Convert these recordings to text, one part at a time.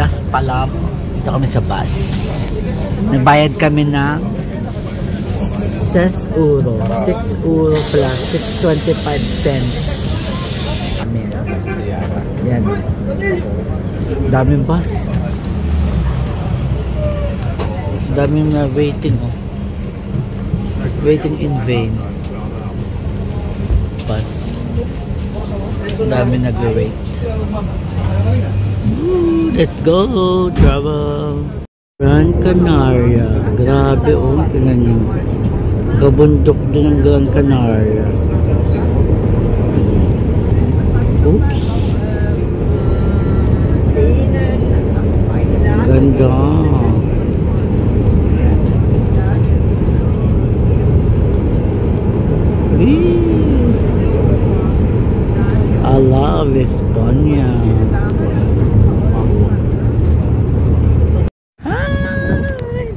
Las Palam. Dito kami sa bus. Nagbayad kami ng 6 euro. 6 euro plus 6.25 cents. Yan. Daming bus. Daming na waiting. Oh. Waiting in vain. Bus. Daming nag-wait. Let's go, travel. Gran Canaria. Grabe, oh. Tingnan nyo. Kabundok din ang Gran Canaria. Oops. Ganda. I love España.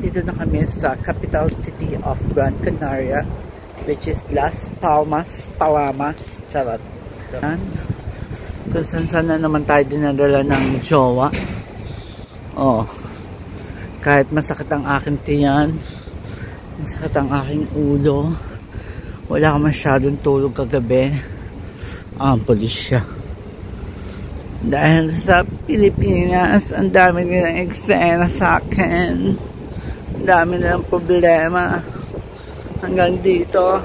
Dito na kami sa capital city of Gran Canaria, which is Las Palmas. Charot. Kung saan na naman tayo dinadala ng jowa. Oh, kahit masakit ang aking tiyan, masakit ang aking ulo, wala ka masyadong tulog kagabi. Pulis siya. Dahil sa Pilipinas, ang dami nilang eksena sa akin. Ang dami nilang problema. Hanggang dito,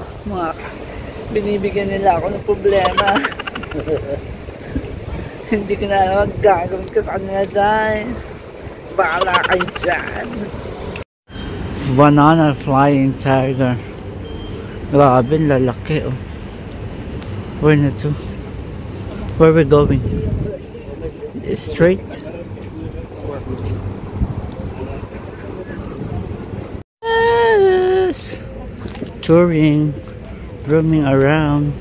binibigyan nila ako ng problema. Hindi ko na alam gagawin ko sa kanila dahil bahala kayo dyan. Banana flying tiger. Grabe, lalaki oh. Where na to? Where we going? Straight? Yes! Touring, roaming around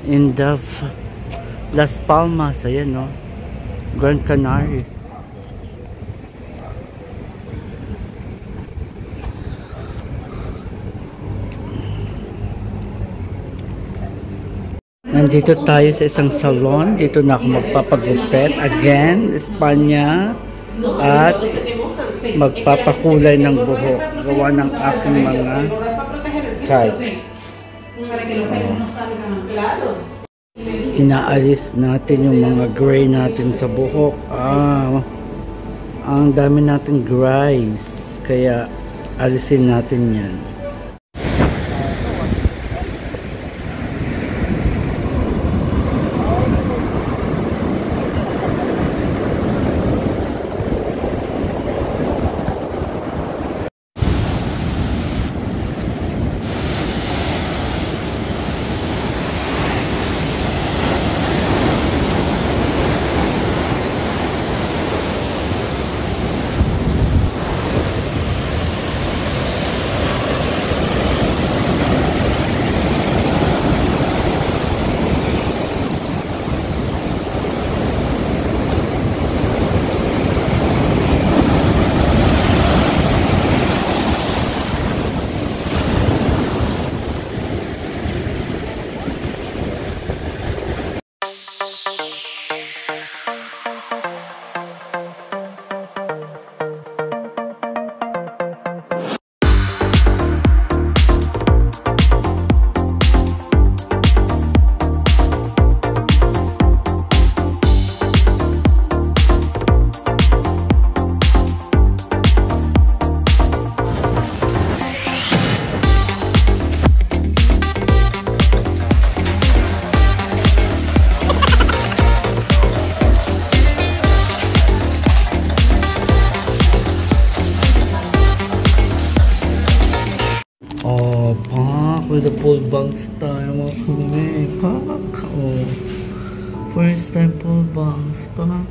in the Las Palmas, ayan no? Gran Canaria. Nandito tayo sa isang salon. Dito na ako magpapagupit. Again, Espanya. At magpapakulay ng buhok. Gawa ng aking mga card. Inaalis natin yung mga gray natin sa buhok. Ang dami natin grays. Kaya alisin natin yan. With the pole bangs tayo mga kami. Pak! Oh. First time pole bangs. Pak!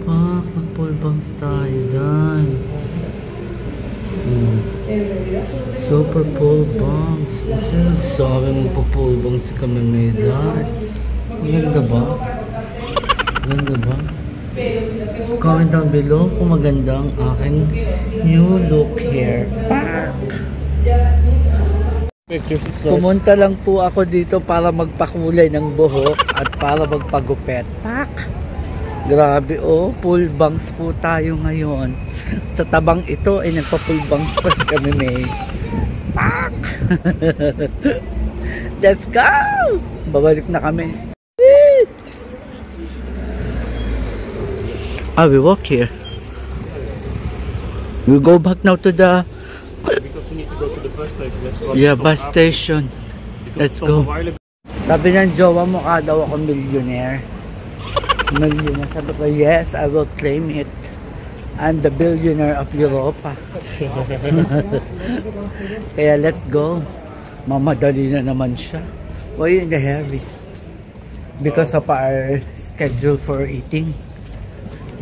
Pak! Nag-pole bangs tayo. Dan. Super pole bangs. Kasi nagsabi mo pa pole bangs kami may dan. Maganda ba? Maganda ba? Comment down below kung maganda ang aking new look here. Pak! Pumunta lang po ako dito para magpakulay ng buhok at para magpagupit. Pak! Grabe oh, pool banks po tayo ngayon. Sa tabang ito ay nagpa-pool banks pa kami may. Pak! Let's go! Babalik na kami. We walk here. We go back now to the because we need to go to the bus station. yeah, bus station. Let's go. Sabi ng jowa mo daw ako millionaire. Millionaire. Sabi ko, yes, I will claim it. I'm the billionaire of Europa. Kaya let's go. Mamadali na naman siya. Why in the heavy? Because of our schedule for eating.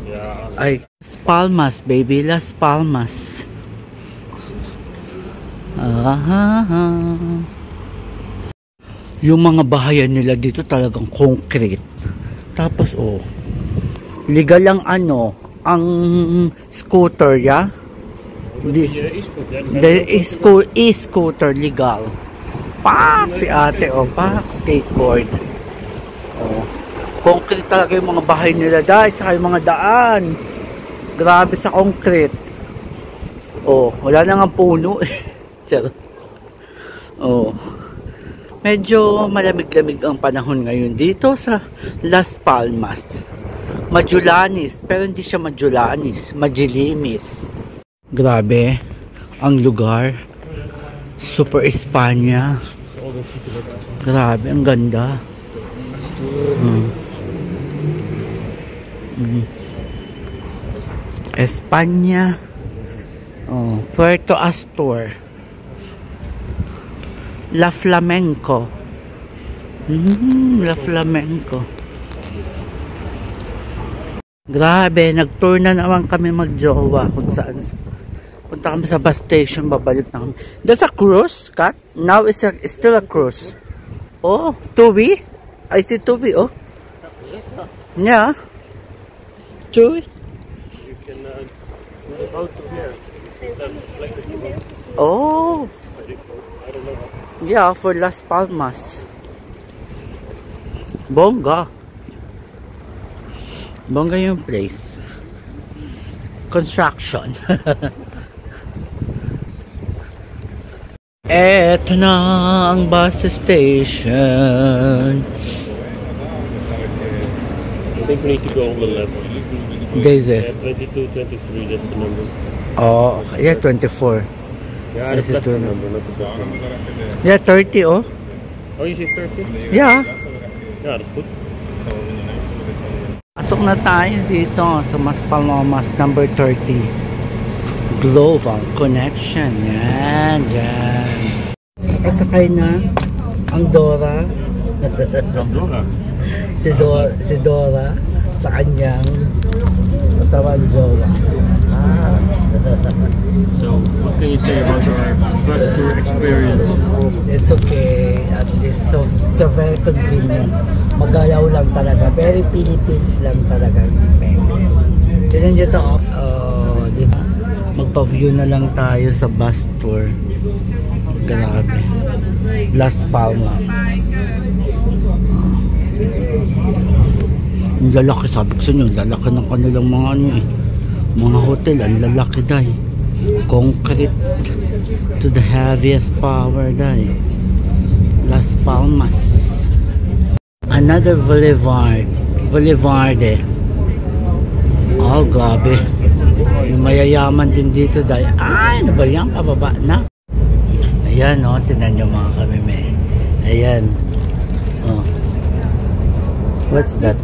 Yeah. Ay, Las Palmas, baby. Las Palmas. Yung mga bahayan nila dito talagang concrete. Tapos oh, legal lang ang scooter, yeah? E-scooter legal. Pak! Si ate, oh, pak! Skateboard. Oh. Concrete talaga yung mga bahay nila dahil tsaka yung mga daan. Grabe sa concrete. Oh, wala na nga puno. Oh. Medyo malamig-lamig ang panahon ngayon dito sa Las Palmas. Majulanis, pero hindi siya Majulanis, Majilimis. Grabe ang lugar. Super Espanya. Grabe, ang ganda. Espanya. Oh, Puerto Astor. La Flamenco. La Flamenco. Grabe, nag-tour na naman kami magjowa kung saan. Punta kami sa bus station, babalik na kami. That's a cruise, Kat? Now it's still a cruise. Oh, Tubi? I see Tubi, oh. Yeah. Tubi? You can go out to here. Oh. I don't know. Yeah, for Las Palmas. Bongga. Bongga yung place. Construction. Eto na ang bus station. I think we need to go on the left. Daisy. 22, 23, that's the number. Oh, yeah, 24. Yeah, that's the number, not the bus number. Yeah, 30, oh. Oh, you see 30? Yeah. Yeah, that's good. Pasok na tayo dito sa Las Palmas number 30. Global Connection. Yan, dyan. Pasakay na ang Dora. Ang Dora? Si Dora sa kanyang kasawang jowa. So, what can you say about our first tour experience? It's okay. At least so very convenient. Magalaw lang talaga. Very Philippines lang talaga. Tinan nyo to, diba? Magpa-view na lang tayo sa bus tour. Grabe. Las Palmas. Ang lalaki, sabi ko sa inyo, lalaki ng kanilang mga mga hotel, ang lalaki dahi. Concrete to the heaviest power dahi. Las Palmas. Another Boulevard. Oh, grabe. Yung mayayaman din dito dahil. Ay, ano ba yan? Pababa na. Ayan, oh. Tinan nyo mga kamime. Ayan. Oh. What's that?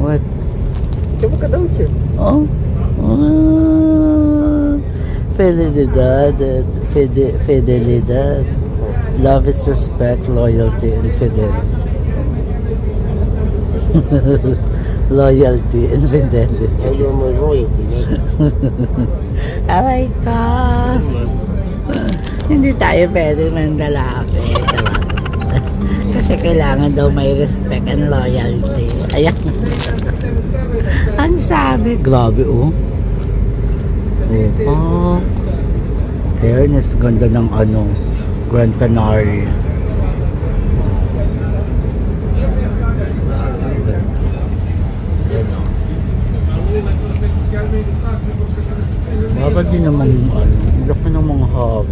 What? Oh. Fidelidad. Love is respect, loyalty, and fidelity. Loyalty and fidelity. Oh, you're my royalty, man. Aray ka. Hindi tayo pwede mandalaki. Kasi kailangan daw may respect and loyalty. Ayan. Ang sabi. Grabe, oh. Oh, fairness, ganda ng Gran Canaria. Laki din naman laki ng mga hub.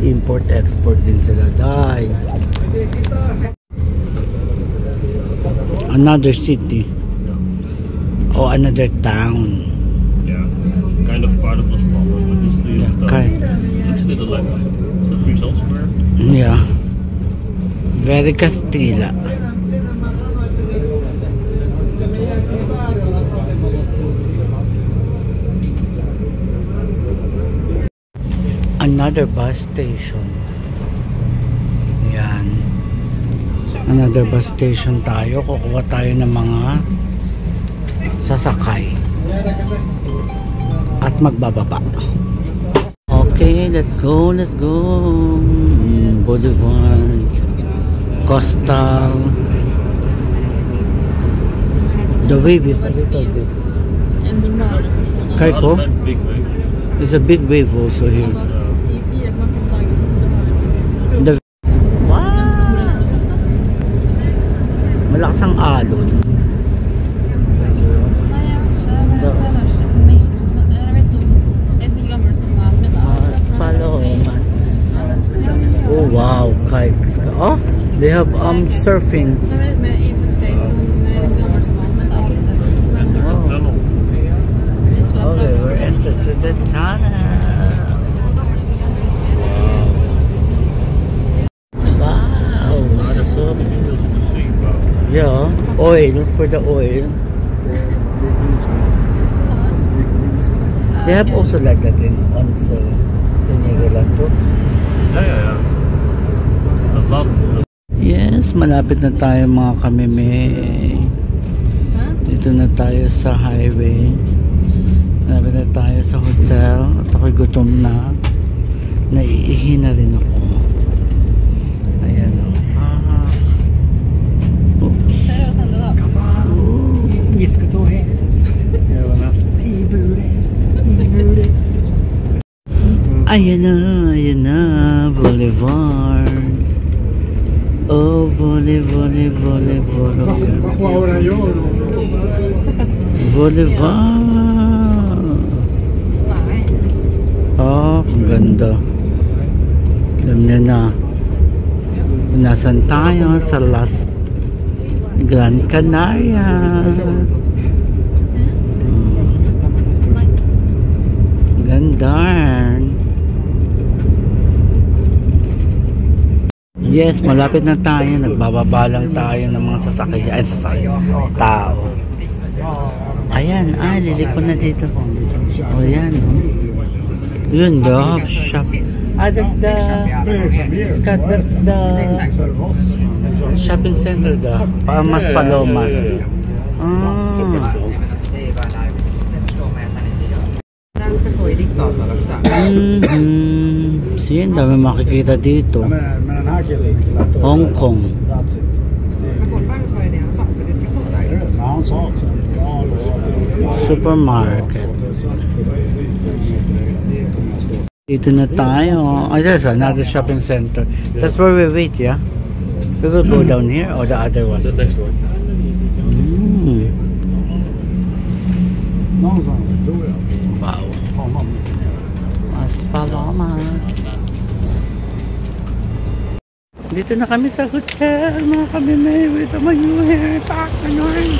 Import-export din sila dahil. Another city. Or another town. Yeah, kind of part of Las Palmas, but this is the looks a little like it's the Rizal Square. Yeah, very Castilla. Another bus station. Yan. Another bus station tayo. Kukuha tayo ng mga sasakay at magbababa. Okay, let's go. Boulevard, Coastal. The wave is a little bit. Kaiko? There's a big wave also here. Wow! Malakas ang alon. Oh wow, kites. Oh, they have surfing. Oh. Okay, we're entered to the tunnel. Wow. So, yeah, oil for the oil. They have also like that in Onso. Yeah. Yes, malapit na tayo mga kameme. Dito na tayo sa highway. Malapit na tayo sa hotel. At ako'y gutom na. Naiihi na rin ako. Ayan o. Vi ska ta hem. Ayan na, Boulevard. Oh, Boulevard. Oh, ang ganda. Alam niyo na. Nasaan tayo sa Las Gran Canaria. Ganda. Yes, malapit na tayo. Nagbababa lang tayo ng mga sasakyan. Tao. Ayan, liliko na dito. O yan. Yun, the shop. That's the shopping center, the Palmas Palomas. Siya, dami makikita dito. Hong Kong. Supermarket. Dito na tayo. Oh, there's another shopping center. That's where we wait, yeah? We will go down here or the other one? The next one. Wow. Las Palomas. Dito na kami sa hotel, mga kamimay. Wait a minute here. Pak, ganon.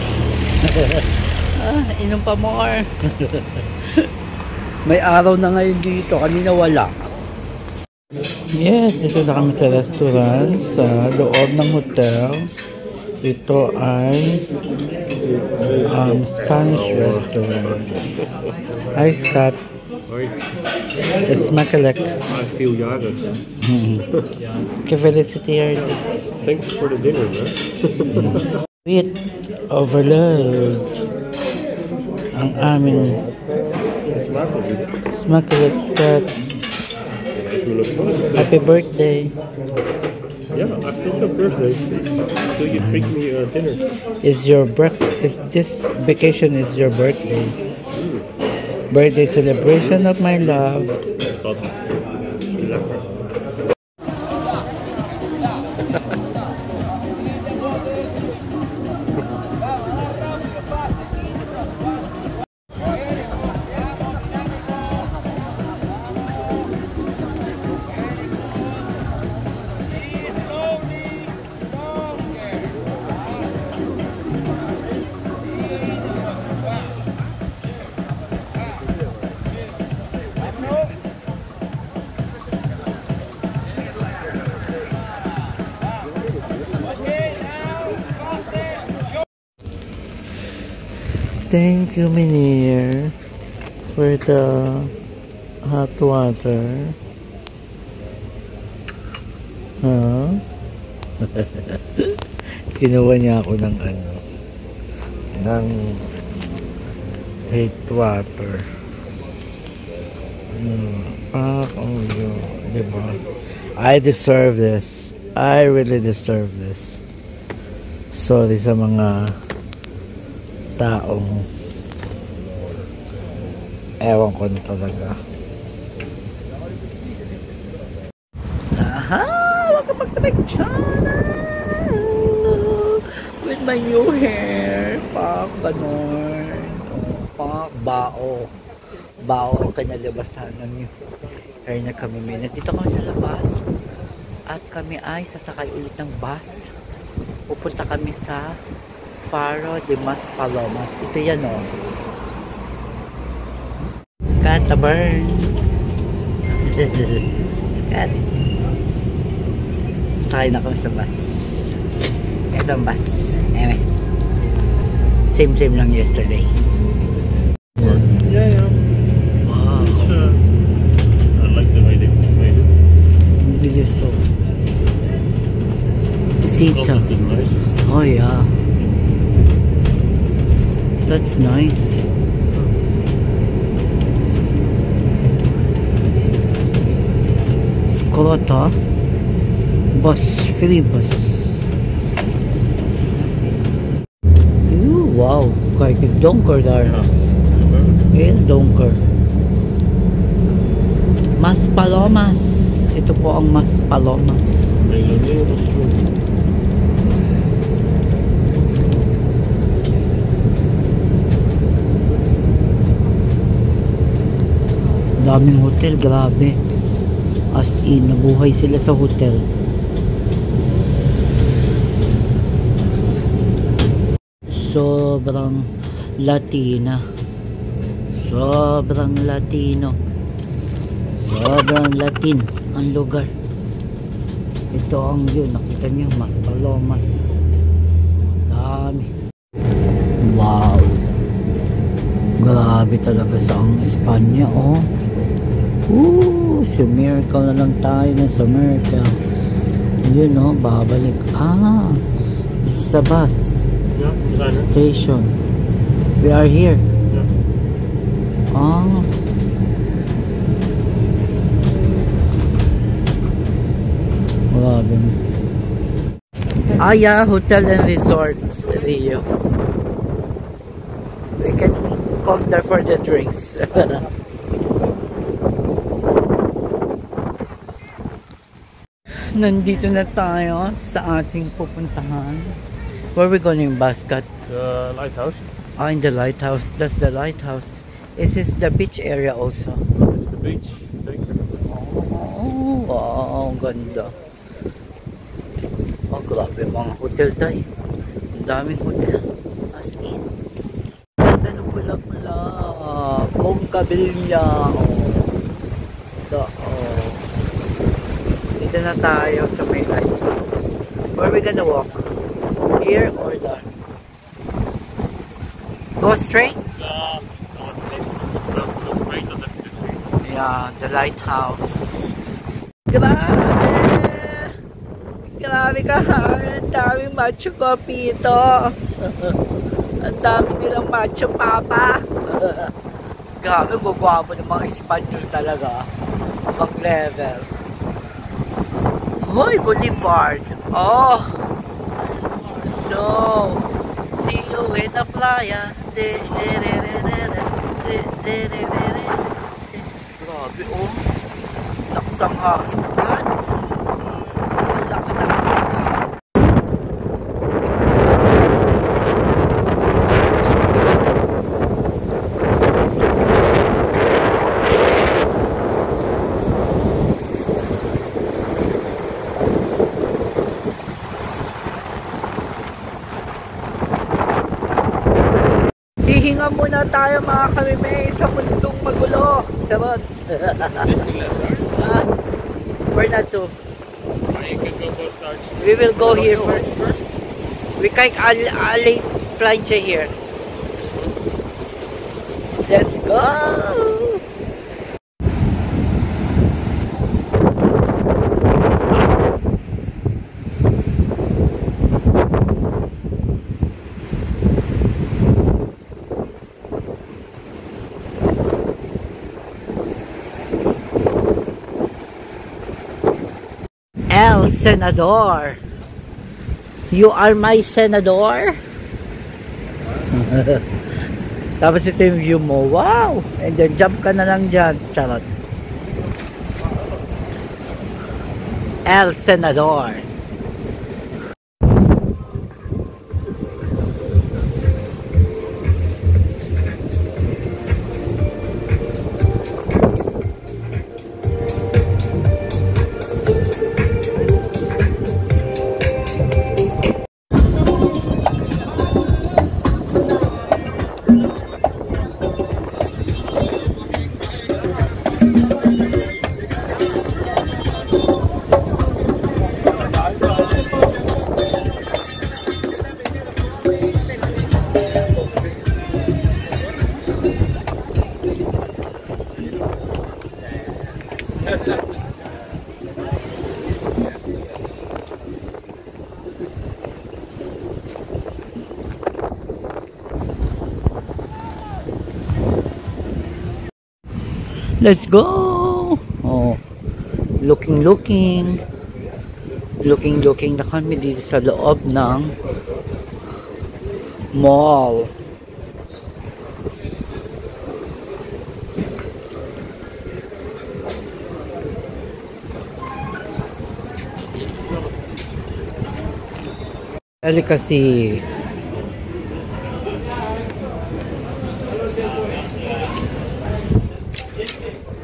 Inom pa more. May araw na ngayon dito. Kanina wala. Yes, dito na kami sa restaurant sa loob ng hotel. Ito ay Spanish restaurant. Hi, Scott. It's Makalek. I feel jarig. Que feliciteer. Thanks for the dinner, man. Sweet overload. Ang aming Makalek, Scott. Happy birthday. Yeah, it's your birthday. So you treat me dinner. Is this vacation is your birthday? Birthday celebration of my love. Thank you, Minir, for the hot water. Huh? Kinuha niya ako ng ng hot water. Diba? I deserve this. I really deserve this. Sorry sa mga taong ewan ko na talaga. Aha! Wag ka magpapagtsana! With my new hair. Pak, ganon. Pak, bao. Bao ang kinalabasan ng new hair na kami. Nandito kami sa labas. At kami ay sasakay ulit ng bus. Pupunta kami sa Faro de Maspalomas. Ito yan o. Scatterburn. Scat. Sakay na kami sa bus. Ito ang bus. Anyway. Same lang yesterday. Yeah. Wow. I like the way they made it. Really so. Sita. Oh yeah. That's nice. Skolata bus, free bus. Ooh, wow, kijk is donker daar. Heel donker. Maspalomas. Ito po ang Maspalomas. Daming hotel, grabe. As in, nabuhay sila sa hotel. Sobrang Latina. Sobrang Latino. Sobrang Latin ang lugar. Ito ang yun, nakita nyo, Maspalomas. Dami. Wow. Grabe talaga sa ang Espanya, oh. Sumircle na lang tayo na sa Merkel. Yun, oh, babalik. This is a bus. Yeah, station. We are here. Yeah. Grabe. Yeah, hotel and resorts, Rio. We can come there for the drinks. Nandito na tayo sa ating pupuntahan. Where are we going, Basket? The lighthouse. In the lighthouse. That's the lighthouse. Is this the beach area also? It's the beach. Oh, wow, ganda. Grabe mga hotel tayo. Ang daming hotel. As in. Ano pula-pula. Bongkabilya. Dito na tayo sa may lighthouse. Where are we gonna walk? Here or there? Go straight? Yeah, the lighthouse. Grabe ka ha. Ang daming macho coffee ito. Ang dami nilang macho papa. Grabe, gugwapo ng mga Espanyol talaga. Mag-level. Hoy, Boulevard. Oh. So, see you in the playa. Grabe, oh. Lakas ang hangin, Scott. Ang lakas ang hangin. Hihinga muna tayo mga kamimay sa mundong magulo. Charot. Where not to? We will go here first. We kijk alleen pleintje hier. Let's go! El Senador. You are my senador. Tapos ito yung view mo. Wow! And then jump ka na lang dyan. Charot. El Senador. Let's go! Oh, looking na kami dito sa loob ng mall. Kasi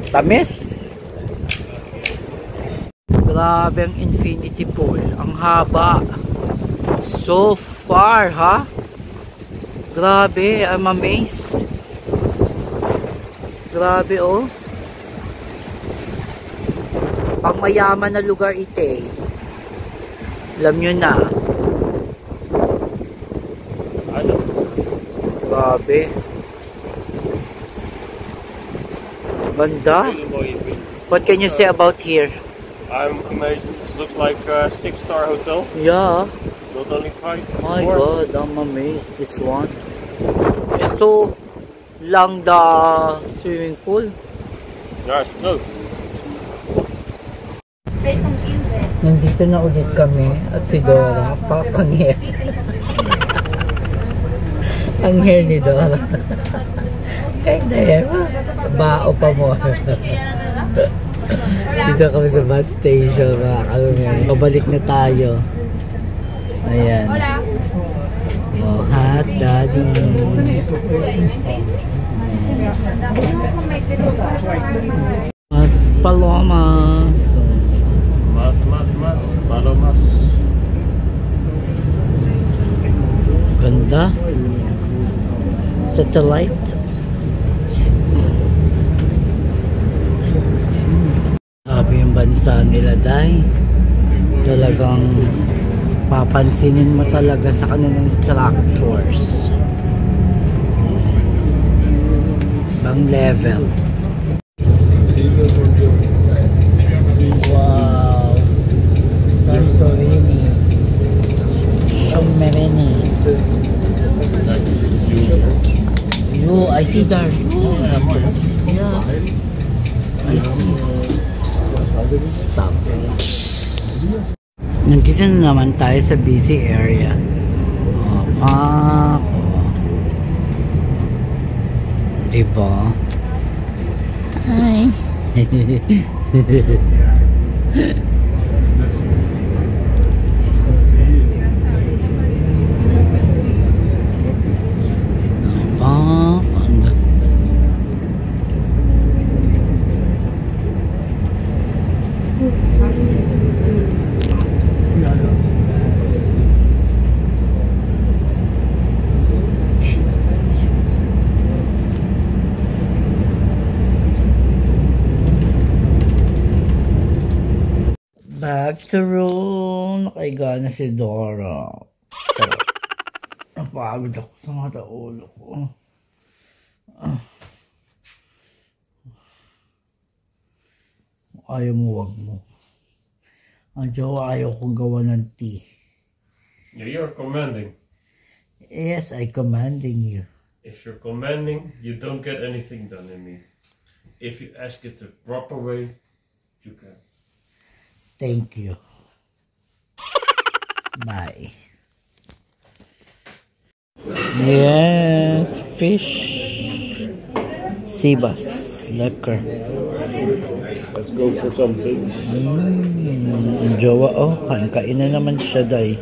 tamis. Grabe ang infinity pool. Ang haba. So far, ha? Grabe, I'm amazed. Grabe, oh. Pang mayaman na lugar ite. Alam nyo na. Ano? Grabe. Ganda. What can you say about here? I'm amazed. It looks like a 6-star hotel. Yeah. Not only 5. My God, I'm amazed. This one. And so lang the swimming pool. Yeah, it's close. Nandito na ulit kami at si Dora. Papanghair. Ang hair ni Dora. Kahit na hair. Bao pa mo. Dito kami sa bus station, mga kalumere. Pabalik na tayo. Ayan. Oh, hot daddy. Mas palomas. Mas palomas. Ganda. Satellite. Sabi yung bansa nila, Day. Talagang papansinin mo talaga sa kanilang tractors. Bang level. Wow. Santorini. Shumerini. You, I see there. Yeah. I see. Stop. Nandito na naman tayo sa busy area. Diba? Hi. Back to room. Nakaiga na si Dora. Napagod ako sa mata ulo ko. Ayaw mo, wag mo. Ang jowa, ayaw kong gawa ng tea. Yeah, you're commanding. Yes, I commanding you. If you're commanding, you don't get anything done in me. If you ask it the proper way, you can. Thank you. Bye. Yes, fish. Sea bass. Lekker. Let's go for some things. Jowa, oh, kain na naman siya, day.